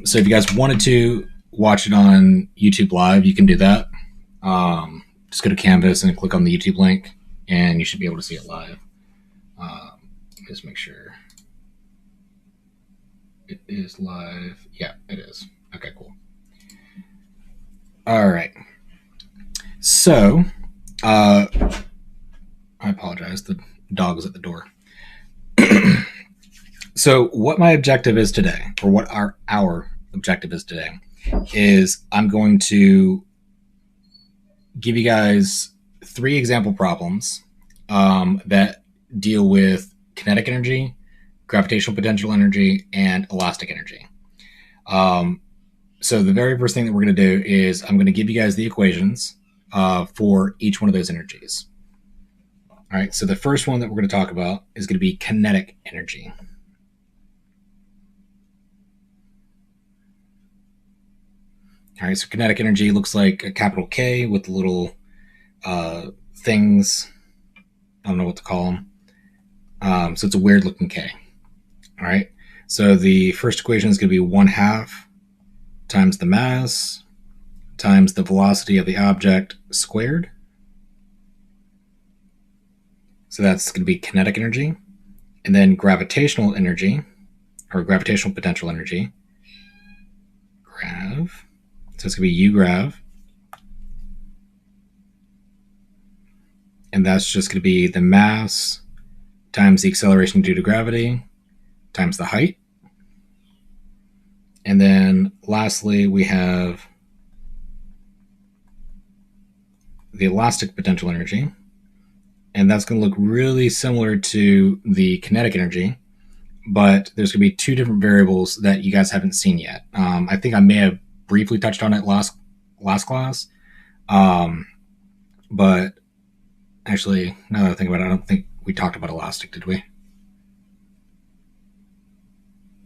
So if you guys wanted to watch it on YouTube Live, you can do that. Just go to Canvas and click on the YouTube link, and you should be able to see it live. Just make sure it is live. Yeah, it is. Okay, cool. All right. So, I apologize. The dog is at the door. So, what my objective is today, or what our objective is today, is I'm going to give you guys 3 example problems that deal with kinetic energy, gravitational potential energy, and elastic energy. So the very first thing that we're going to do is I'm going to give you guys the equations for each one of those energies. All right, so the first one that we're going to talk about is going to be kinetic energy. All right, so kinetic energy looks like a capital K with little things. I don't know what to call them. So it's a weird looking K. All right, so the first equation is going to be 1/2 times the mass times the velocity of the object squared. So that's going to be kinetic energy. And then gravitational energy, or gravitational potential energy, grav. So it's going to be U grav. And that's just going to be the mass times the acceleration due to gravity times the height. And then lastly, we have the elastic potential energy. And that's going to look really similar to the kinetic energy, but there's going to be 2 different variables that you guys haven't seen yet. I think I may have briefly touched on it last class, but actually, now that I think about it, I don't think we talked about elastic, did we?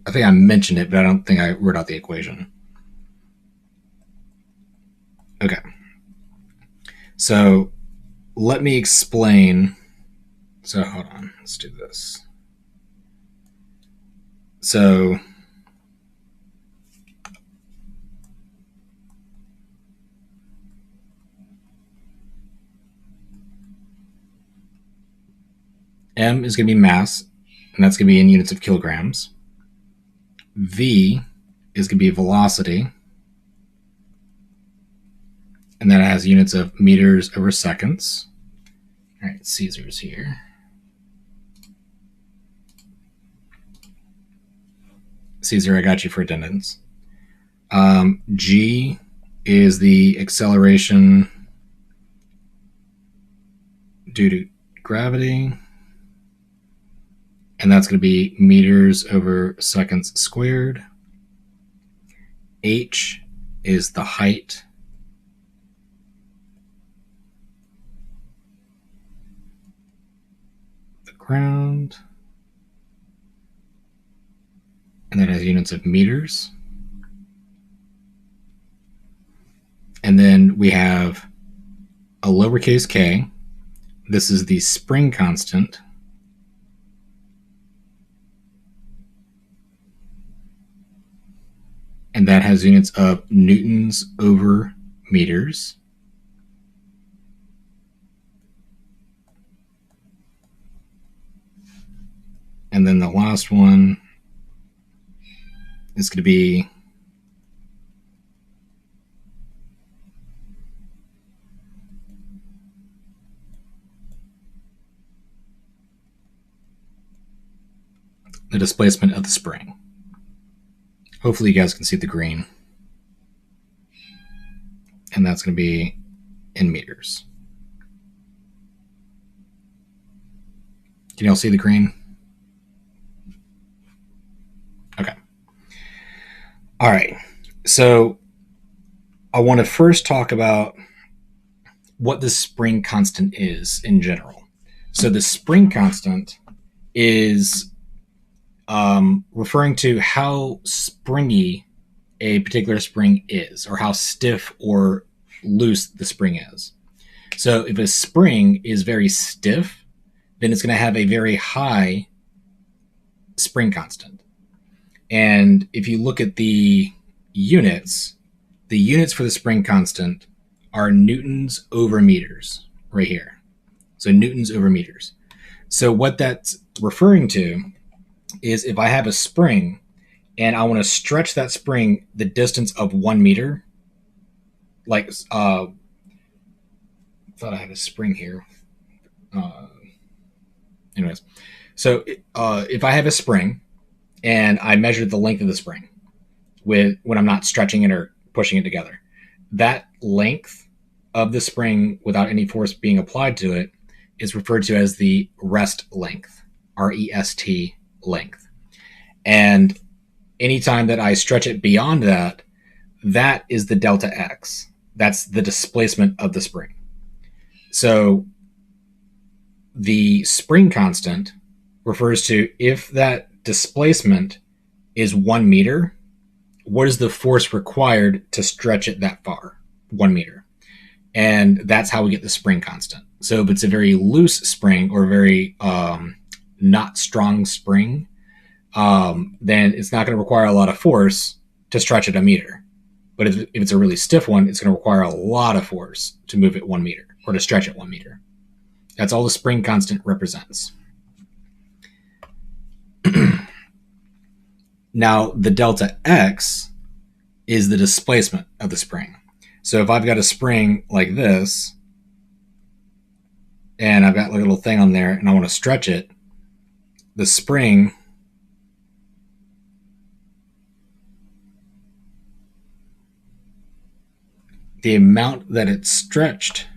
I think I mentioned it, but I don't think I wrote out the equation. Okay. So let me explain. So hold on, let's do this. So M is going to be mass, and that's going to be in units of kilograms. V is going to be velocity, and that has units of meters over seconds. All right, Caesar's here. Caesar, I got you for attendance. G is the acceleration due to gravity, and that's going to be meters over seconds squared. H is the height. The ground. And that has units of meters. And then we have a lowercase k. This is the spring constant. And that has units of newtons over meters. And then the last one is going to be the displacement of the spring. Hopefully you guys can see the green. And that's going to be in meters. Can y'all see the green? Okay. All right. So I want to first talk about what the spring constant is in general. So the spring constant is referring to how springy a particular spring is, or how stiff or loose the spring is. So if a spring is very stiff, then it's going to have a very high spring constant. And if you look at the units for the spring constant are newtons over meters right here. So newtons over meters. So what that's referring to is if I have a spring and I want to stretch that spring the distance of 1 meter, like thought I had a spring here. Anyways, so if I have a spring and I measure the length of the spring with when I'm not stretching it or pushing it together, that length of the spring without any force being applied to it is referred to as the rest length, REST length. And anytime that I stretch it beyond that, that is the delta X. That's the displacement of the spring. So the spring constant refers to if that displacement is 1 meter, what is the force required to stretch it that far? 1 meter. And that's how we get the spring constant. So if it's a very loose spring or very not strong spring, then it's not going to require a lot of force to stretch it a meter. But if it's a really stiff one, it's going to require a lot of force to move it 1 meter or to stretch it 1 meter. That's all the spring constant represents. Now, the delta X is the displacement of the spring. So if I've got a spring like this, and I've got like a little thing on there, and I want to stretch it, the spring the amount that it's stretched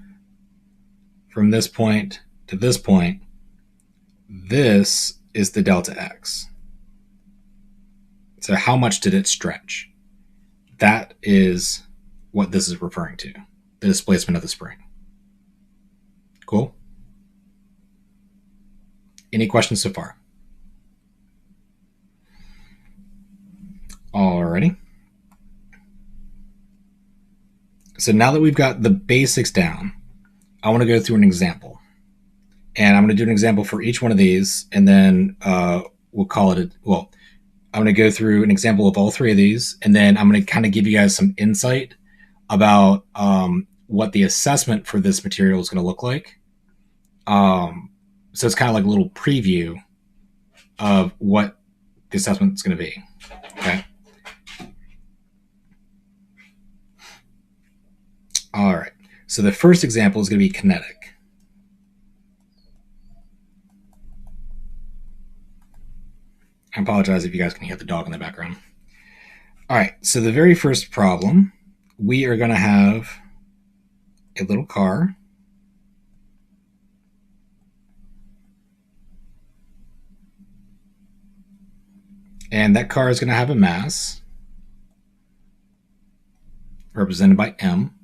from this point to this point, this is the delta X. So how much did it stretch? That is what this is referring to, the displacement of the spring. Cool? Any questions so far? Alrighty. So now that we've got the basics down, I want to go through an example. And I'm going to do an example for each one of these, and then we'll call it I'm going to go through an example of all three of these, and then I'm going to kind of give you guys some insight about what the assessment for this material is going to look like. So it's kind of like a little preview of what the assessment is going to be. Okay. All right. So the first example is going to be kinetic. I apologize if you guys can hear the dog in the background. All right. So the very first problem, we are going to have a little car. And that car is going to have a mass represented by m.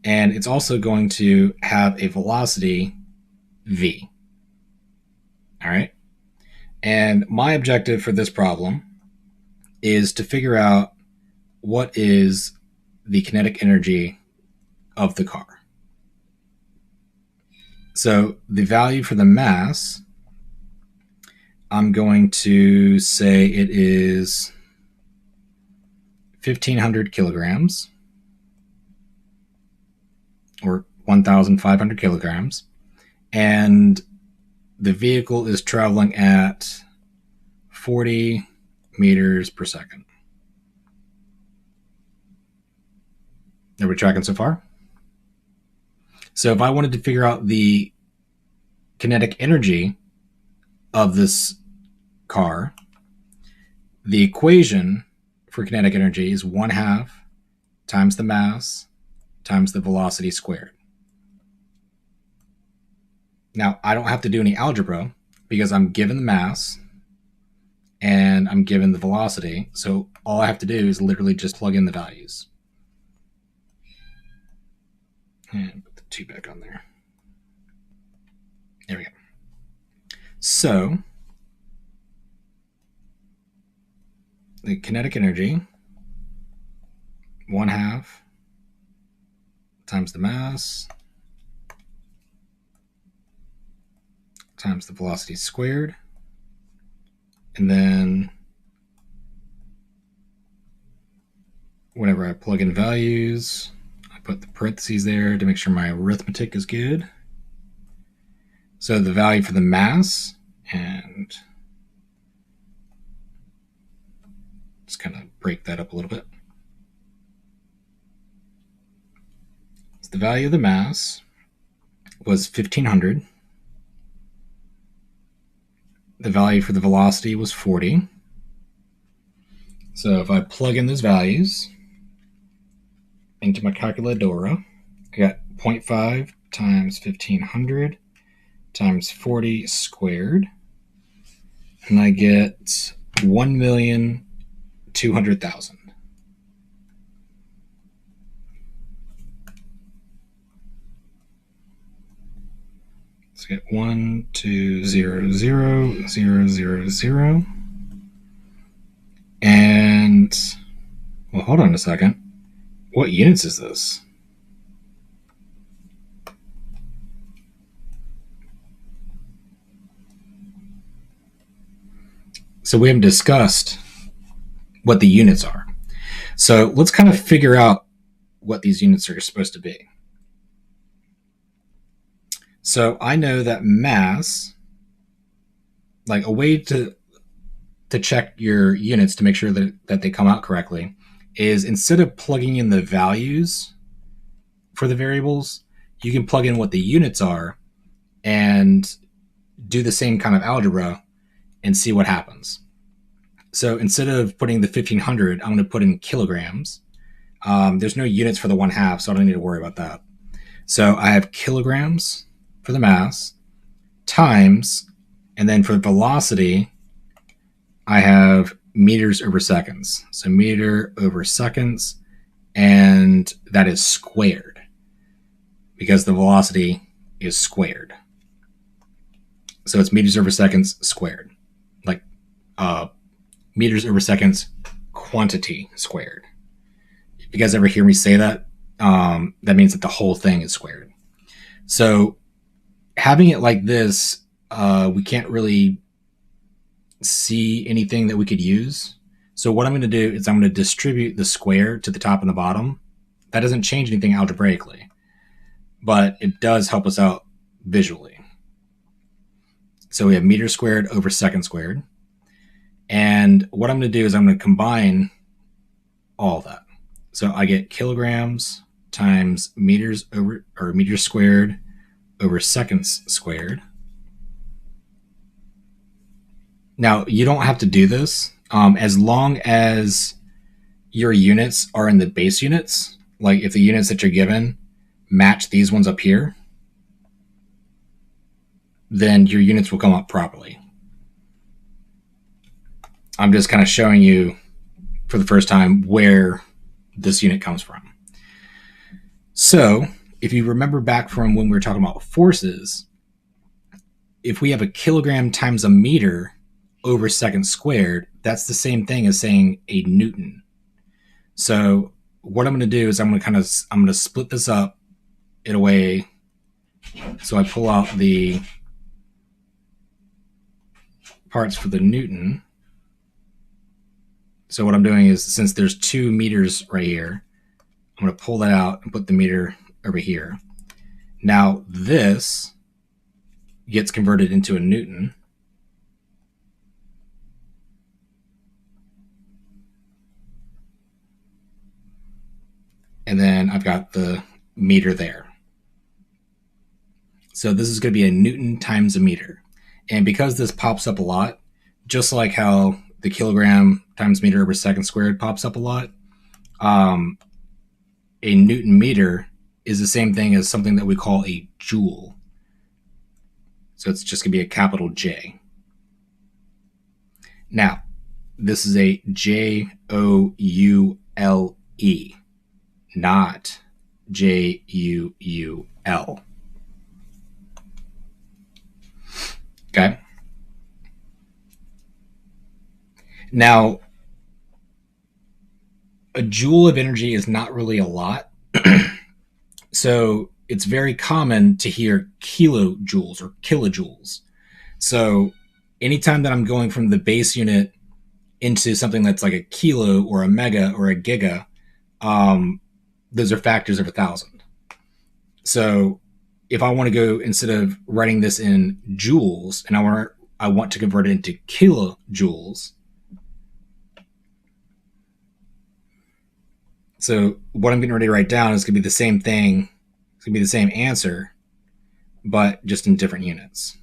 And it's also going to have a velocity v. All right. And my objective for this problem is to figure out what is the kinetic energy of the car. So the value for the mass, I'm going to say it is 1,500 kilograms or 1,500 kilograms. And the vehicle is traveling at 40 meters per second. Are we tracking so far? So if I wanted to figure out the kinetic energy of this car, the equation for kinetic energy is 1/2 times the mass times the velocity squared. Now, I don't have to do any algebra because I'm given the mass and I'm given the velocity. So all I have to do is literally just plug in the values. And put the 2 back on there. There we go. So the kinetic energy, 1/2 times the mass times the velocity squared, and then whenever I plug in values, I put the parentheses there to make sure my arithmetic is good. So the value for the mass, and just kind of break that up a little bit. So the value of the mass was 1500. The value for the velocity was 40. So if I plug in those values into my calculadora, I got 0.5 times 1500 times 40 squared, and I get 1,200,000. Let's get 1,200,000. And, well, hold on a second. What units is this? So we haven't discussed what the units are. So let's kind of figure out what these units are supposed to be. So I know that mass, like a way to check your units to make sure that they come out correctly, is instead of plugging in the values for the variables, you can plug in what the units are and do the same kind of algebra and see what happens. So instead of putting the 1500, I'm going to put in kilograms. There's no units for the 1/2, so I don't need to worry about that. So I have kilograms for the mass times, and then for the velocity, I have meters over seconds. So meter over seconds, and that is squared because the velocity is squared. So it's meters over seconds squared, like meters over seconds quantity squared. If you guys ever hear me say that, that means that the whole thing is squared. So having it like this, we can't really see anything that we could use. So what I'm going to do is I'm going to distribute the square to the top and the bottom. That doesn't change anything algebraically, but it does help us out visually. So we have meter squared over second squared. And what I'm going to do is I'm going to combine all of that. So I get kilograms times meters over, or meters squared over seconds squared. Now, you don't have to do this as long as your units are in the base units. Like if the units that you're given match these ones up here, then your units will come up properly. I'm just kind of showing you for the first time where this unit comes from. So if you remember back from when we were talking about forces, if we have a kilogram times a meter over second squared, that's the same thing as saying a Newton. So what I'm going to do is I'm going to split this up in a way. So I pull out the parts for the Newton. So what I'm doing is, since there's 2 meters right here, I'm going to pull that out and put the meter over here. Now this gets converted into a Newton. And then I've got the meter there. So this is going to be a Newton times a meter. And because this pops up a lot, just like how the kilogram times meter over second squared pops up a lot, a Newton meter is the same thing as something that we call a joule. So it's just going to be a capital J. Now, this is a Joule, not Juul. Okay. Now, a joule of energy is not really a lot. So it's very common to hear kilojoules or kilojoules. So anytime that I'm going from the base unit into something that's like a kilo or a mega or a giga, those are factors of 1,000. So if I want to go, instead of writing this in joules, and I want to convert it into kilojoules. So what I'm getting ready to write down is going to be the same thing. It's going to be the same answer, but just in different units.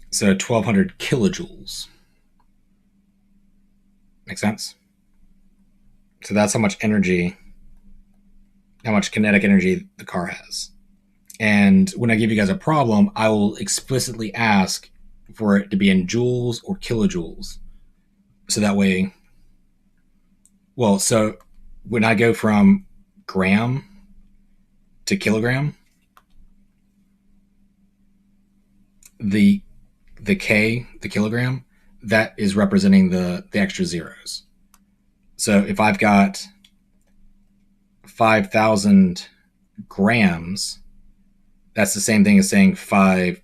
So 1,200 kilojoules. Make sense? So that's how much energy, how much kinetic energy the car has. And when I give you guys a problem, I will explicitly ask for it to be in joules or kilojoules. So that way, well, so when I go from gram to kilogram, the K, the kilogram, that is representing the extra zeros. So if I've got 5,000 grams, that's the same thing as saying 5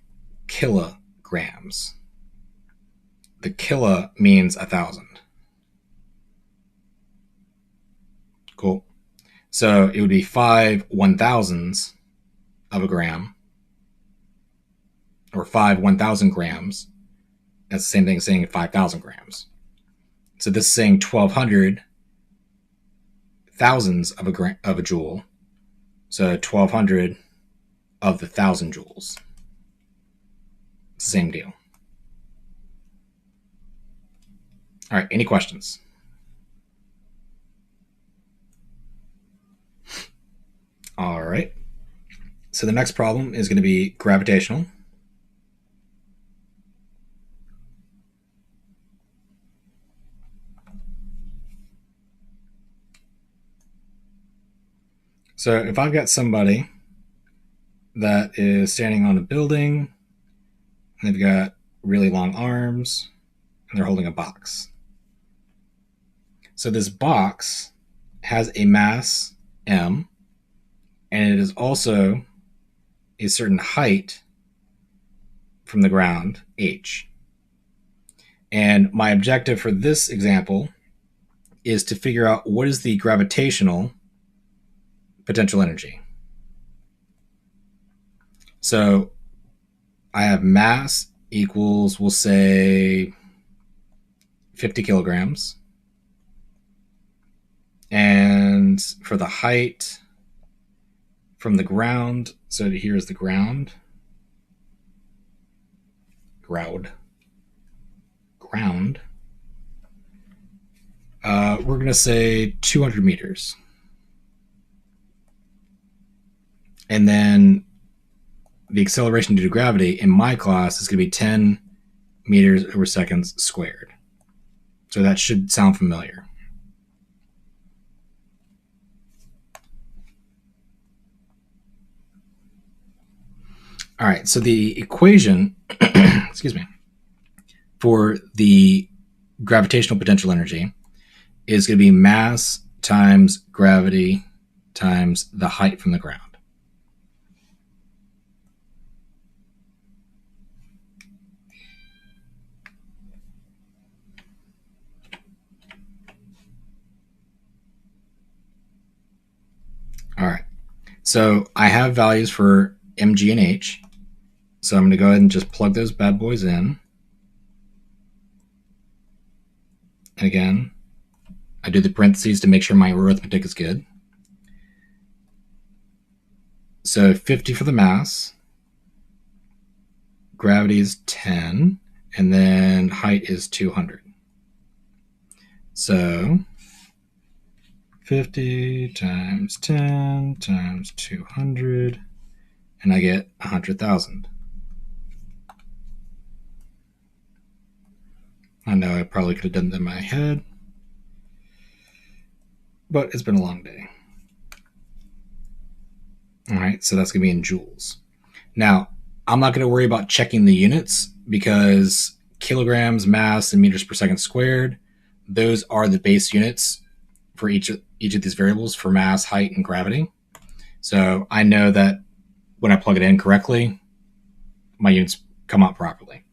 kilograms. The kilo means 1,000. Cool. So it would be 5 1,000ths of a gram, or 5 1,000 grams. That's the same thing as saying 5,000 grams. So this is saying 1,200 thousandths of a joule. So 1,200 of the 1,000 joules. Same deal. All right, any questions? All right. So the next problem is going to be gravitational. So if I've got somebody that is standing on a building, and they've got really long arms, and they're holding a box. So this box has a mass m, and it is also a certain height from the ground, h. And my objective for this example is to figure out what is the gravitational potential energy. So I have mass equals, we'll say, 50 kilograms. And for the height from the ground, so here's the ground. We're going to say 200 meters. And then the acceleration due to gravity in my class is going to be 10 meters over seconds squared. So that should sound familiar. All right, so the equation, excuse me, for the gravitational potential energy is going to be mass times gravity times the height from the ground. All right, so I have values for mg and h. So I'm going to go ahead and just plug those bad boys in. And again, I do the parentheses to make sure my arithmetic is good. So 50 for the mass, gravity is 10, and then height is 200. So 50 times 10 times 200, and I get 100,000. I know I probably could have done that in my head, but it's been a long day. All right, so that's going to be in joules. Now, I'm not going to worry about checking the units because kilograms, mass, and meters per second squared, those are the base units for each of these variables for mass, height, and gravity. So I know that when I plug it in correctly, my units come out properly.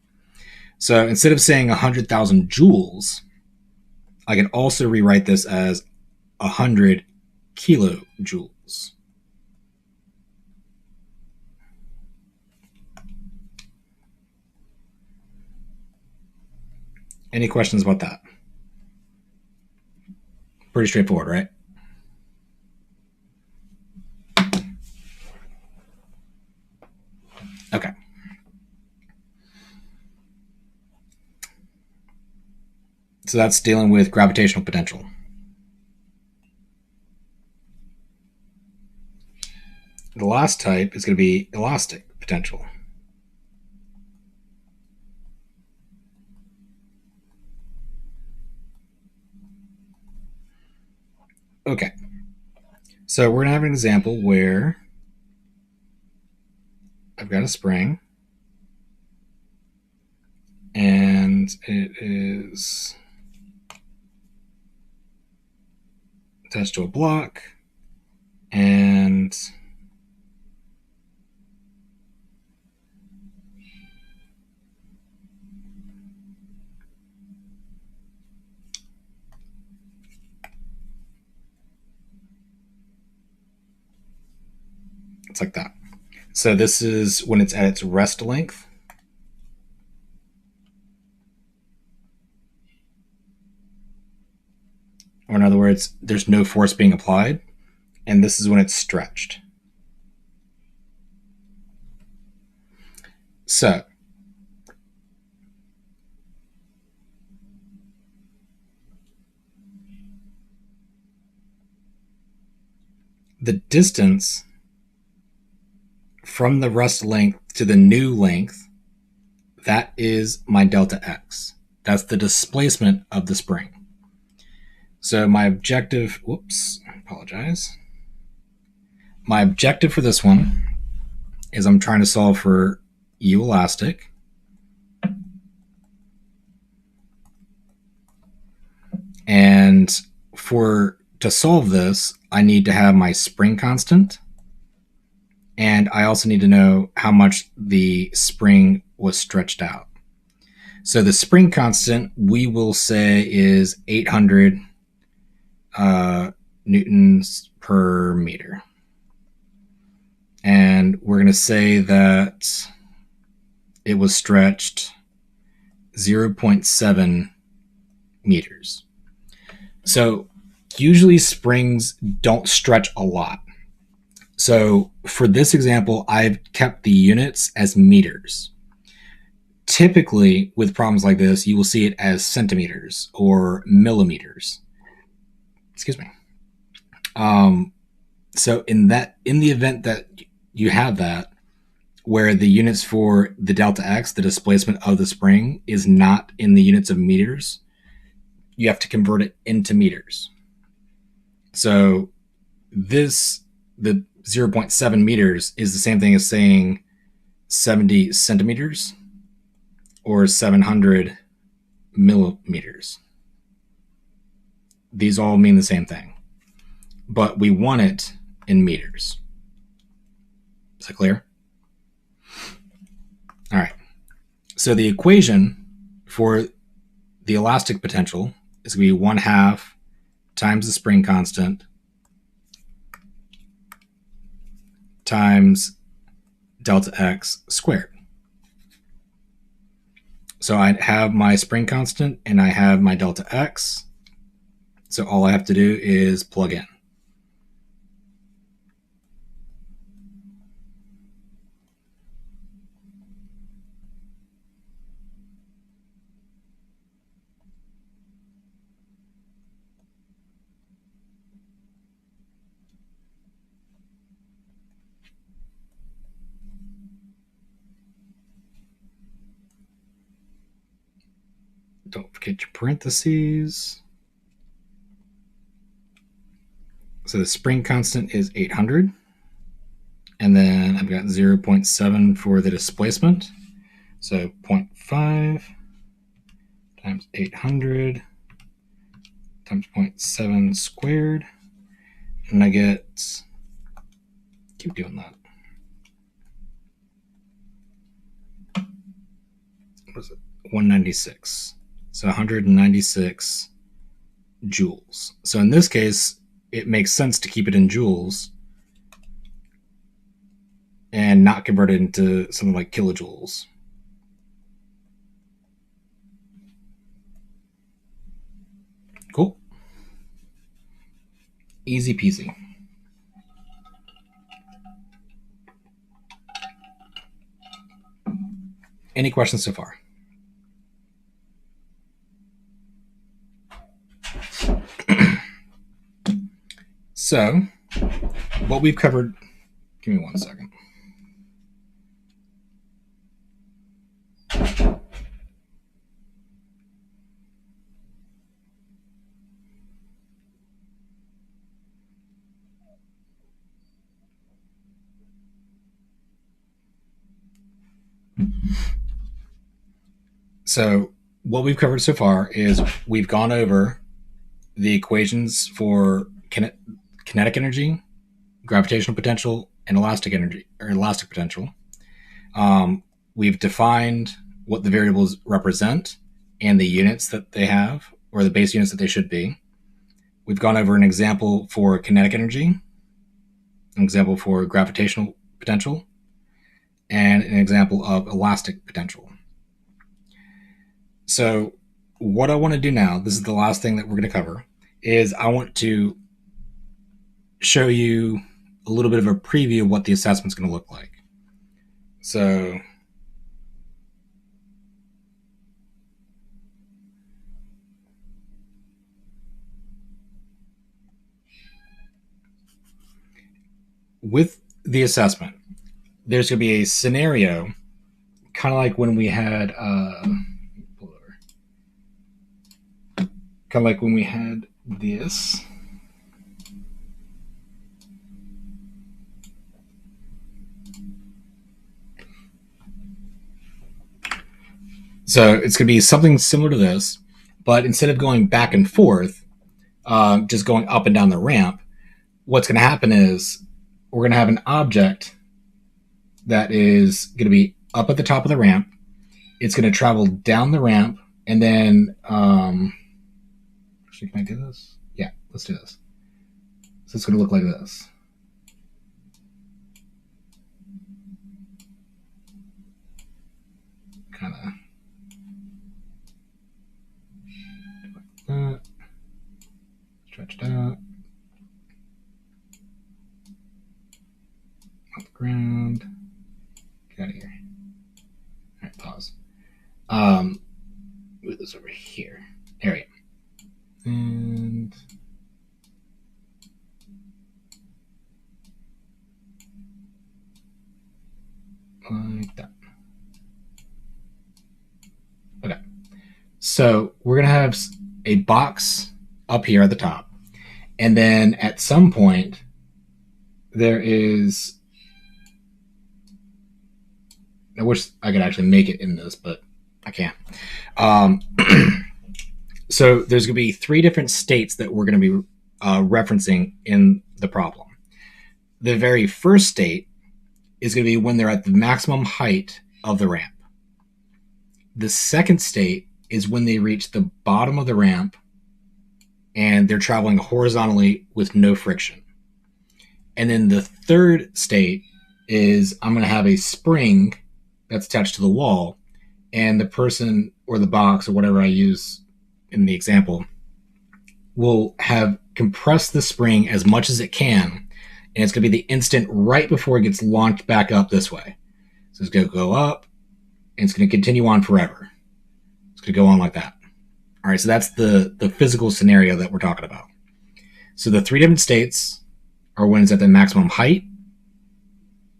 So instead of saying 100,000 joules, I can also rewrite this as 100 kilojoules. Any questions about that? Pretty straightforward, right? Okay. So that's dealing with gravitational potential. The last type is going to be elastic potential. Okay. So we're going to have an example where I've got a spring and it is attached to a block, and it's like that. So this is when it's at its rest length. Or in other words, there's no force being applied, and this is when it's stretched. So the distance from the rest length to the new length, that is my delta x. That's the displacement of the spring. So my objective, apologize. My objective for this one is I'm trying to solve for U elastic. And to solve this, I need to have my spring constant. And I also need to know how much the spring was stretched out. So the spring constant, we will say, is 800 newtons per meter. And we're going to say that it was stretched 0.7 meters. So usually springs don't stretch a lot. So for this example, I've kept the units as meters. Typically, with problems like this, you will see it as centimeters or millimeters. Excuse me. So in the event that you have that, where the units for the delta x, the displacement of the spring, is not in the units of meters, you have to convert it into meters. So the 0.7 meters is the same thing as saying 70 centimeters or 700 millimeters. These all mean the same thing, but we want it in meters. Is that clear? All right. So the equation for the elastic potential is going to be 1/2 times the spring constant times delta x squared. So I have my spring constant and I have my delta x. So all I have to do is plug in. Don't forget your parentheses. So the spring constant is 800. And then I've got 0.7 for the displacement. So 0.5 times 800 times 0.7 squared. And I get, keep doing that. What is it? 196. So 196 joules. So in this case, it makes sense to keep it in joules and not convert it into something like kilojoules. Cool. Easy peasy. Any questions so far? So, what we've covered, give me 1 second. So, what we've covered so far is we've gone over the equations for kinetic energy, gravitational potential, and elastic energy or elastic potential. We've defined what the variables represent and the units that they have, or the base units that they should be. We've gone over an example for kinetic energy, an example for gravitational potential, and an example of elastic potential. So what I want to do now, this is the last thing that we're going to cover, is I want to show you a little bit of a preview of what the assessment's going to look like. So with the assessment, there's going to be a scenario, kind of like when we had, this. So it's going to be something similar to this, but instead of going back and forth, just going up and down the ramp, what's going to happen is we're going to have an object that is going to be up at the top of the ramp. It's going to travel down the ramp, and then actually, can I do this? Yeah, let's do this. So it's going to look like this. Kind of like that. Stretch it out. Off the ground. Get out of here. All right, pause. Move this over here. There we go. And like that. Okay. So we're going to have a box up here at the top. And then at some point, there is. I wish I could actually make it in this, but I can't. So there's going to be 3 different states that we're going to be referencing in the problem. The very first state is going to be when they're at the maximum height of the ramp. The second state is when they reach the bottom of the ramp and they're traveling horizontally with no friction. And then the third state is I'm going to have a spring that's attached to the wall, and the person or the box or whatever I use in the example will have compressed the spring as much as it can, and it's going to be the instant right before it gets launched back up this way. So it's going to go up, and it's going to continue on forever. It's going to go on like that. All right, so that's the physical scenario that we're talking about. So the 3 different states are when it's at the maximum height,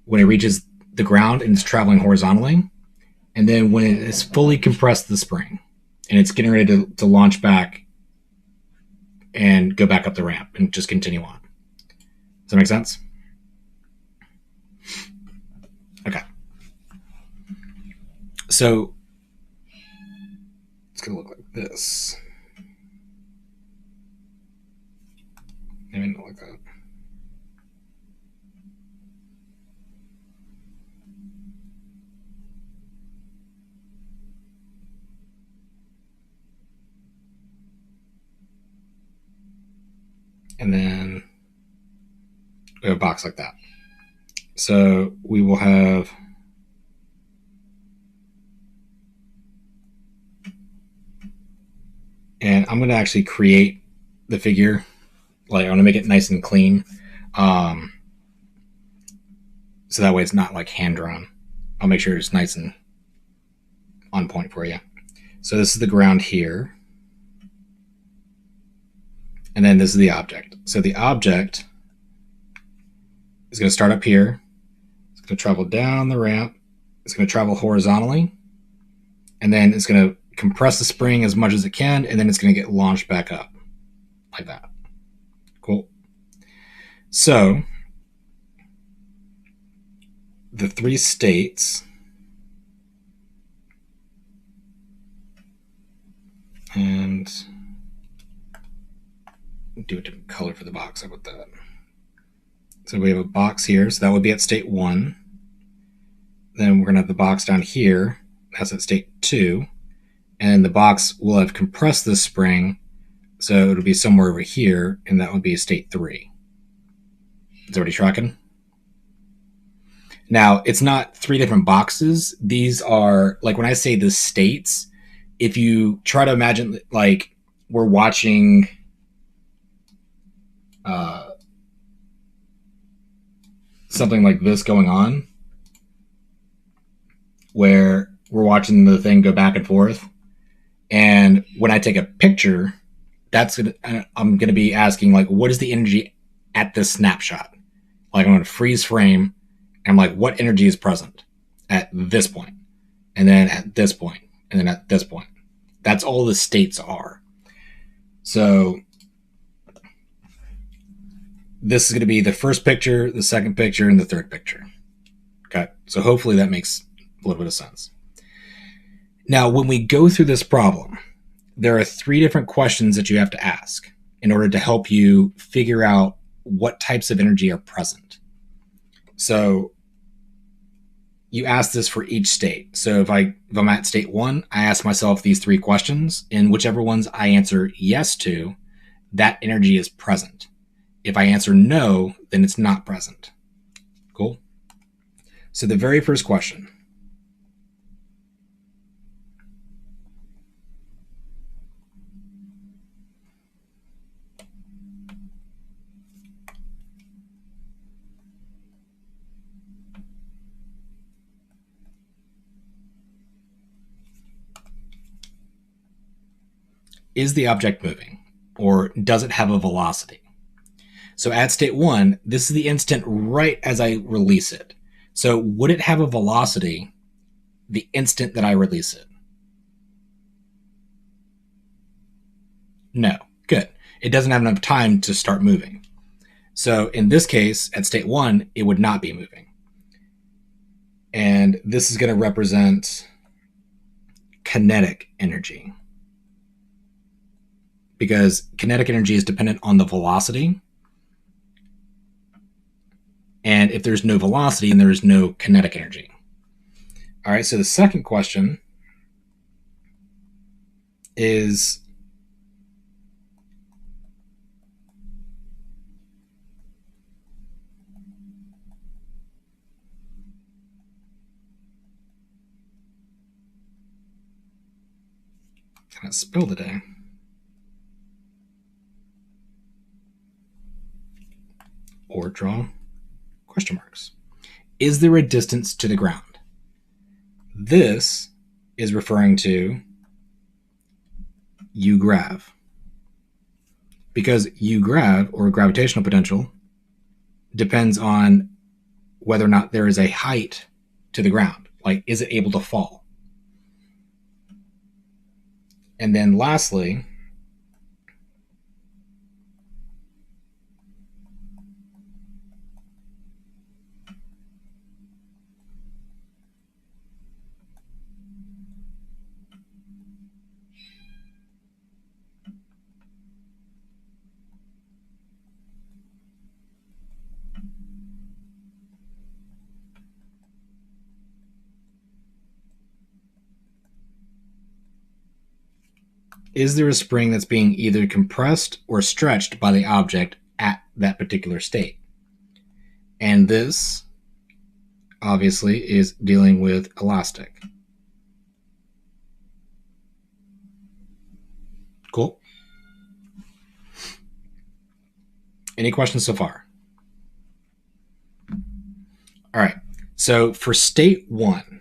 when it reaches the ground and it's traveling horizontally, and then when it is fully compressed the spring and it's getting ready to launch back and go back up the ramp and just continue on. Does that make sense? Okay. So it's going to look like this. Maybe not like that. And then we have a box like that. So we will have and I'm going to actually create the figure. Like, I want to make it nice and clean. So that way it's not like hand drawn. I'll make sure it's nice and on point for you. So this is the ground here. And then this is the object. So the object is going to start up here. It's going to travel down the ramp. It's going to travel horizontally. And then it's going to compress the spring as much as it can. And then it's going to get launched back up like that. Cool. So the three states, and do a different color for the box. How about that? So we have a box here. So that would be at state 1. Then we're going to have the box down here. That's at state 2. And the box will have compressed the spring. So it'll be somewhere over here. And that would be state 3. Is everybody tracking? Now, it's not 3 different boxes. These are, like, when I say the states, if you try to imagine, like, we're watching something like this going on, where we're watching the thing go back and forth. And when I take a picture, I'm going to be asking, like, what is the energy at this snapshot? Like, I'm going to freeze frame. And I'm like, what energy is present at this point? And then at this point, and then at this point. That's all the states are. So this is going to be the first picture, the second picture, and the third picture. Okay, so hopefully that makes a little bit of sense. Now, when we go through this problem, there are 3 different questions that you have to ask in order to help you figure out what types of energy are present. So you ask this for each state. So if I'm at state 1, I ask myself these 3 questions, and whichever ones I answer yes to, that energy is present. If I answer no, then it's not present. Cool? So the very first question. Is the object moving, or does it have a velocity? So at state 1, this is the instant right as I release it. So would it have a velocity the instant that I release it? No. Good. It doesn't have enough time to start moving. So in this case, at state 1, it would not be moving. And this is going to represent kinetic energy, because kinetic energy is dependent on the velocity. And if there's no velocity, then there is no kinetic energy. All right, so the second question is, can I spell today? Or draw question marks. Is there a distance to the ground? This is referring to U-grav. Because U-grav, or gravitational potential, depends on whether or not there is a height to the ground. Like, is it able to fall? And then lastly, is there a spring that's being either compressed or stretched by the object at that particular state. And this obviously is dealing with elastic. Cool. Any questions so far? All right. So for state 1,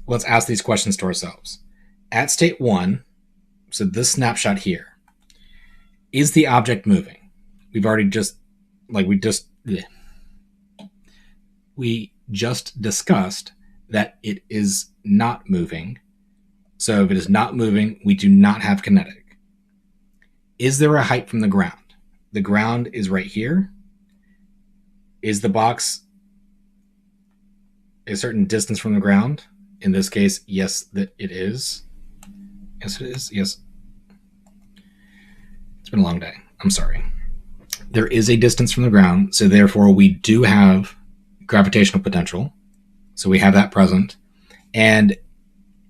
let's ask these questions to ourselves. At state 1, so this snapshot here, is the object moving? We've already just, we just discussed that it is not moving. So if it is not moving, we do not have kinetic. Is there a height from the ground? The ground is right here. Is the box a certain distance from the ground? In this case, yes, that it is. Yes, it is. Yes. It's been a long day. I'm sorry. There is a distance from the ground, so therefore we do have gravitational potential. So we have that present. And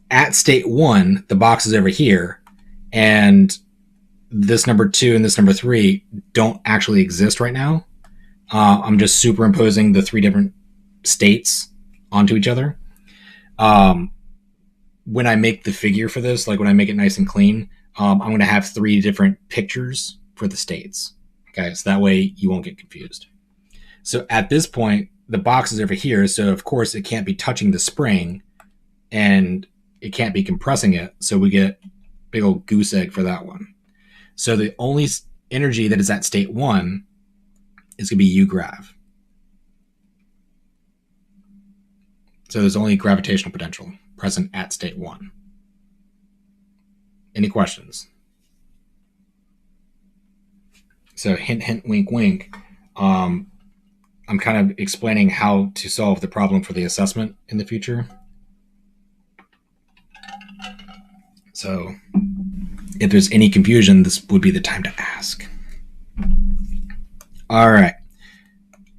at state 1, the box is over here, and this number 2 and this number 3 don't actually exist right now. I'm just superimposing the 3 different states onto each other. When I make the figure for this, like when I make it nice and clean, I'm going to have 3 different pictures for the states. Okay, so that way you won't get confused. So at this point, the box is over here, so of course it can't be touching the spring, and it can't be compressing it, so we get big old goose egg for that one. So the only energy that is at state 1 is going to be U grav. So there's only gravitational potential present at state 1. Any questions? So hint, hint, wink, wink. I'm kind of explaining how to solve the problem for the assessment in the future. So if there's any confusion, this would be the time to ask. All right.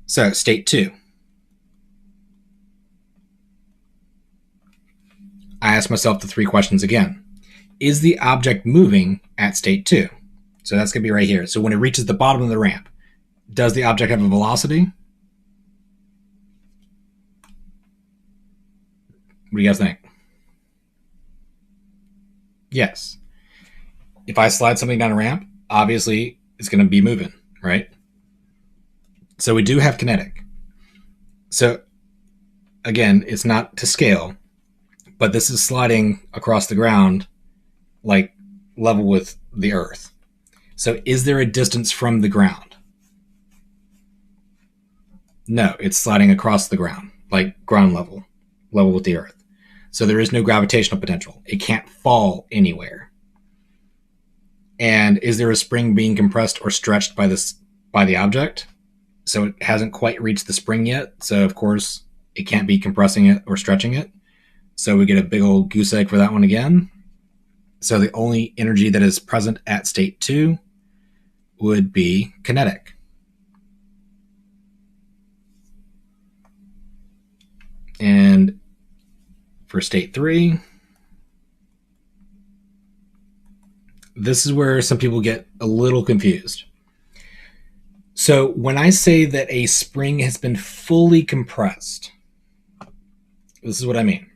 So state 2. I ask myself the 3 questions again. Is the object moving at state 2? So that's going to be right here. So when it reaches the bottom of the ramp, does the object have a velocity? What do you guys think? Yes. If I slide something down a ramp, obviously it's going to be moving, right? So we do have kinetic. So again, it's not to scale, but this is sliding across the ground like level with the earth. So is there a distance from the ground? No, it's sliding across the ground, like ground level with the earth. So there is no gravitational potential. It can't fall anywhere. And is there a spring being compressed or stretched by the object? So it hasn't quite reached the spring yet. So of course it can't be compressing it or stretching it. So we get a big old goose egg for that one again. So the only energy that is present at state 2 would be kinetic. And for state 3, this is where some people get a little confused. So when I say that a spring has been fully compressed, this is what I mean.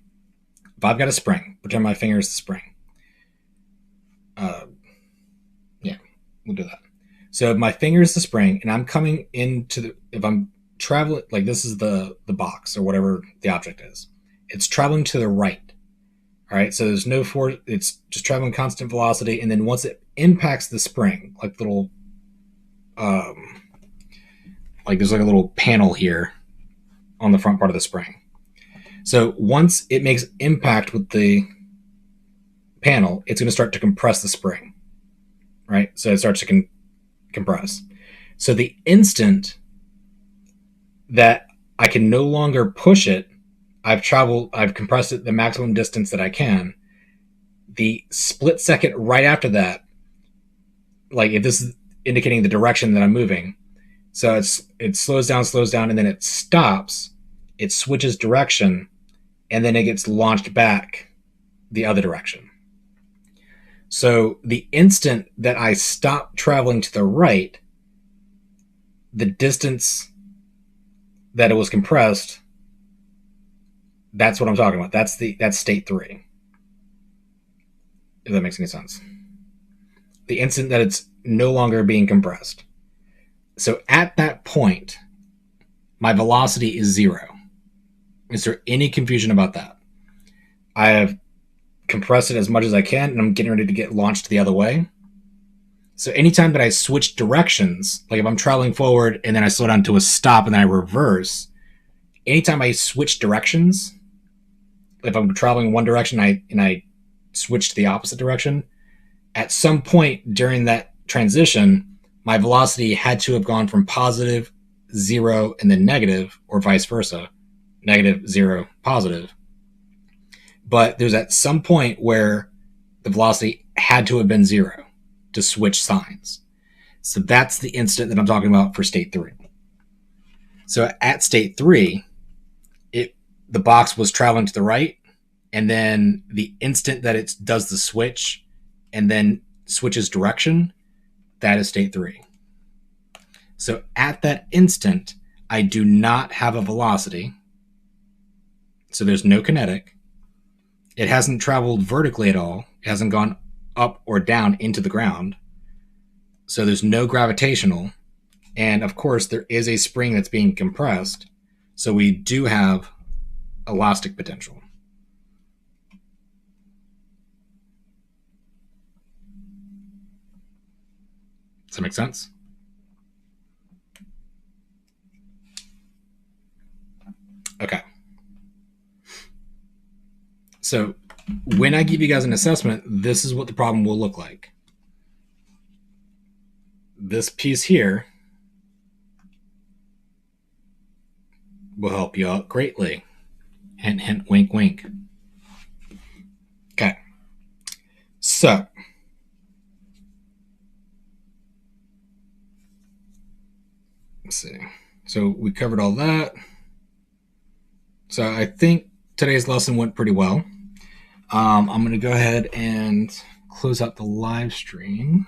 If I've got a spring, pretend my finger is the spring. Yeah, we'll do that. So if my finger is the spring, and I'm coming into if I'm traveling, like this is the box or whatever the object is, it's traveling to the right. All right, so there's no force, it's just traveling constant velocity, and then once it impacts the spring, like little, like there's like a little panel here on the front part of the spring. So once it makes impact with the panel, it's going to start to compress the spring, right? So it starts to compress. So the instant that I can no longer push it, I've compressed it the maximum distance that I can. The split second right after that, like if this is indicating the direction that I'm moving, so it slows down, and then it stops. It switches direction, and then it gets launched back the other direction. So the instant that I stop traveling to the right, the distance that it was compressed, that's what I'm talking about. That's state 3. If that makes any sense. The instant that it's no longer being compressed. So at that point, my velocity is 0. Is there any confusion about that? I have compressed it as much as I can, and I'm getting ready to get launched the other way. So anytime that I switch directions, like if I'm traveling forward and then I slow down to a stop and then I reverse, anytime I switch directions, if I'm traveling one direction and I switch to the opposite direction, at some point during that transition, my velocity had to have gone from positive, 0, and then negative, or vice versa, negative, 0, positive. But there's at some point where the velocity had to have been 0 to switch signs. So that's the instant that I'm talking about for state 3. So at state 3, the box was traveling to the right, and then the instant that it does the switch and then switches direction, that is state 3. So at that instant, I do not have a velocity. So there's no kinetic. It hasn't traveled vertically at all. It hasn't gone up or down into the ground. So there's no gravitational. And of course, there is a spring that's being compressed. So we do have elastic potential. Does that make sense? Okay. So when I give you guys an assessment, this is what the problem will look like. This piece here will help you out greatly. Hint, hint, wink, wink. Okay. So let's see. So we covered all that. So I think today's lesson went pretty well. I'm going to go ahead and close out the live stream.